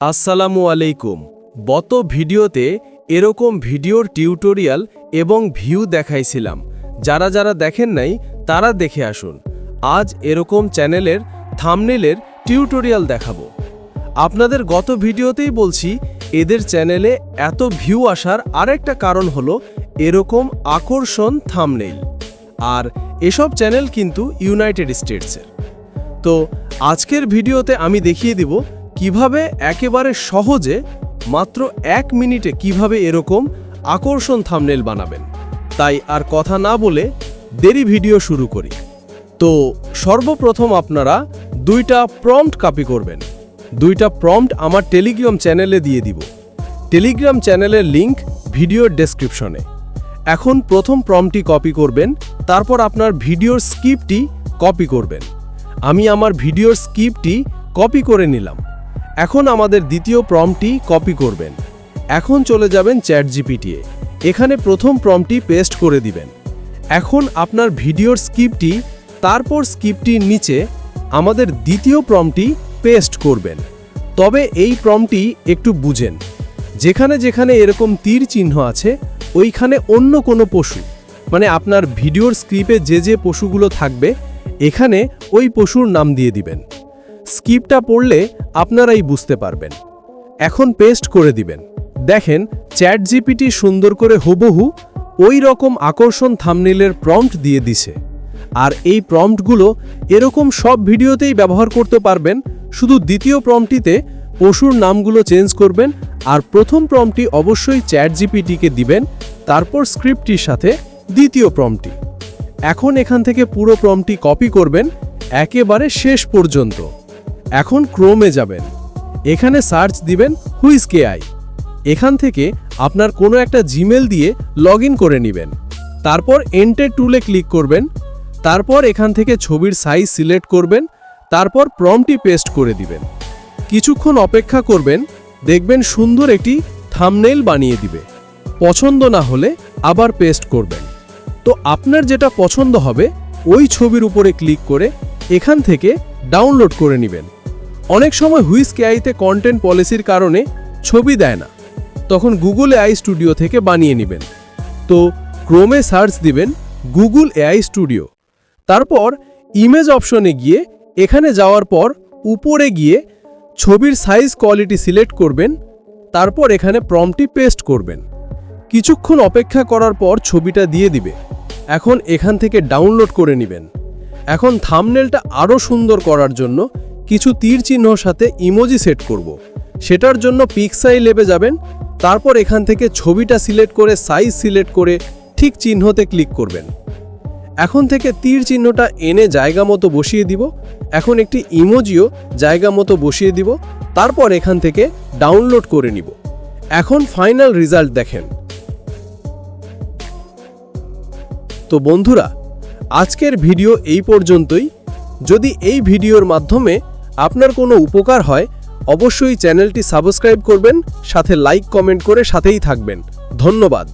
আসসালামু আলাইকুম। গত ভিডিওতে এরকম ভিডিওর টিউটোরিয়াল এবং ভিউ দেখাইছিলাম। যারা যারা দেখেন নাই তারা দেখে আসুন। আজ এরকম চ্যানেলের থাম্বনেলের টিউটোরিয়াল দেখাবো। আপনাদের গত ভিডিওতেই বলছি এদের চ্যানেলে এত ভিউ আসার আরেকটা কারণ হলো এরকম আকর্ষণ থাম্বনেল। আর এসব চ্যানেল কিন্তু ইউনাইটেড স্টেটসের। তো আজকের ভিডিওতে আমি দেখিয়ে দিব কিভাবে একেবারে সহজে মাত্র 1 মিনিটে কিভাবে এরকম আকর্ষণ থাম্বনেল বানাবেন। তাই আর কথা না বলে দেরি ভিডিও শুরু করি। তো সর্বপ্রথম আপনারা 2টা প্রম্পট কপি করবেন। 2টা প্রম্পট আমার টেলিগ্রাম চ্যানেলে দিয়ে দিব। টেলিগ্রাম চ্যানেলের লিংক ভিডিওর ডেসক্রিপশনে। এখন প্রথম প্রম্পটটি কপি করবেন, তারপর আপনার ভিডিওর স্ক্রিপ্টটি কপি করবেন। আমি আমার ভিডিওর স্ক্রিপ্টটি কপি করে নিলাম। এখন আমাদের দ্বিতীয় প্রম্পটটি কপি করবেন। এখন চলে যাবেন চ্যাটজিপিটি এ। এখানে প্রথম প্রম্পটটি পেস্ট করে দিবেন। এখন আপনার ভিডিওর স্ক্রিপ্টটি, তারপর স্ক্রিপ্টটির নিচে আমাদের দ্বিতীয় প্রম্পটটি পেস্ট করবেন। তবে এই প্রম্পটটি একটু বুঝেন, যেখানে যেখানে এরকম তীর চিহ্ন আছে ওইখানে অন্য কোনো পশু, মানে আপনার ভিডিওর স্ক্রিপ্টে যে পশুগুলো থাকবে এখানে ওই পশুর নাম দিয়ে দিবেন। স্ক্রিপ্টটা পড়লে আপনারাই বুঝতে পারবেন। এখন পেস্ট করে দিবেন। দেখেন চ্যাটজিপিটি সুন্দর করে হুবহু ওই রকম আকর্ষণ থাম্বনেলের প্রম্পট দিয়ে দিছে। আর এই প্রম্পটগুলো এরকম সব ভিডিওতেই ব্যবহার করতে পারবেন। শুধু দ্বিতীয় প্রম্পটটিতে পশুর নামগুলো চেঞ্জ করবেন, আর প্রথম প্রম্পটটি অবশ্যই চ্যাটজিপিটিকে দিবেন, তারপর স্ক্রিপ্টটির সাথে দ্বিতীয় প্রম্পটটি। এখন এখান থেকে পুরো প্রম্পটটি কপি করবেন একেবারে শেষ পর্যন্ত। এখন ক্রোমে যাবেন, এখানে সার্চ দিবেন হুইজ কেআই। এখান থেকে আপনার কোনো একটা জিমেল দিয়ে লগ ইন করে নেবেন। তারপর এন্টার টুলে ক্লিক করবেন। তারপর এখান থেকে ছবির সাইজ সিলেক্ট করবেন, তারপর প্রম্পটটি পেস্ট করে দিবেন। কিছুক্ষণ অপেক্ষা করবেন, দেখবেন সুন্দর একটি থাম্বনেল বানিয়ে দিবে। পছন্দ না হলে আবার পেস্ট করবেন। তো আপনার যেটা পছন্দ হবে ওই ছবির উপরে ক্লিক করে এখান থেকে ডাউনলোড করে নেবেন। অনেক সময় হুইজ কেআইতে কন্টেন্ট পলিসির কারণে ছবি দেয় না, তখন গুগল এআই স্টুডিও থেকে বানিয়ে নেবেন। তো ক্রোমে সার্চ দিবেন গুগল এআই স্টুডিও। তারপর ইমেজ অপশনে গিয়ে এখানে যাওয়ার পর উপরে গিয়ে ছবির সাইজ কোয়ালিটি সিলেক্ট করবেন। তারপর এখানে প্রম্পটটি পেস্ট করবেন। কিছুক্ষণ অপেক্ষা করার পর ছবিটা দিয়ে দিবে। এখন এখান থেকে ডাউনলোড করে নেবেন। এখন থাম্বনেলটা আরও সুন্দর করার জন্য কিছু তীর চিহ্নর সাথে ইমোজি সেট করব। সেটার জন্য পিক্সাই ল্যাবে যাবেন। তারপর এখান থেকে ছবিটা সিলেক্ট করে সাইজ সিলেক্ট করে ঠিক চিহ্নতে ক্লিক করবেন। এখন থেকে তীর চিহ্নটা এনে জায়গা মতো বসিয়ে দিব। এখন একটি ইমোজিও জায়গা মতো বসিয়ে দিব। তারপর এখান থেকে ডাউনলোড করে নিব। এখন ফাইনাল রেজাল্ট দেখেন। তো বন্ধুরা, আজকের ভিডিও এই পর্যন্তই। যদি এই ভিডিওর মাধ্যমে আপনার কোনো উপকার হয় অবশ্যই চ্যানেলটি সাবস্ক্রাইব করবেন, সাথে লাইক কমেন্ট করে সাথেই থাকবেন। ধন্যবাদ।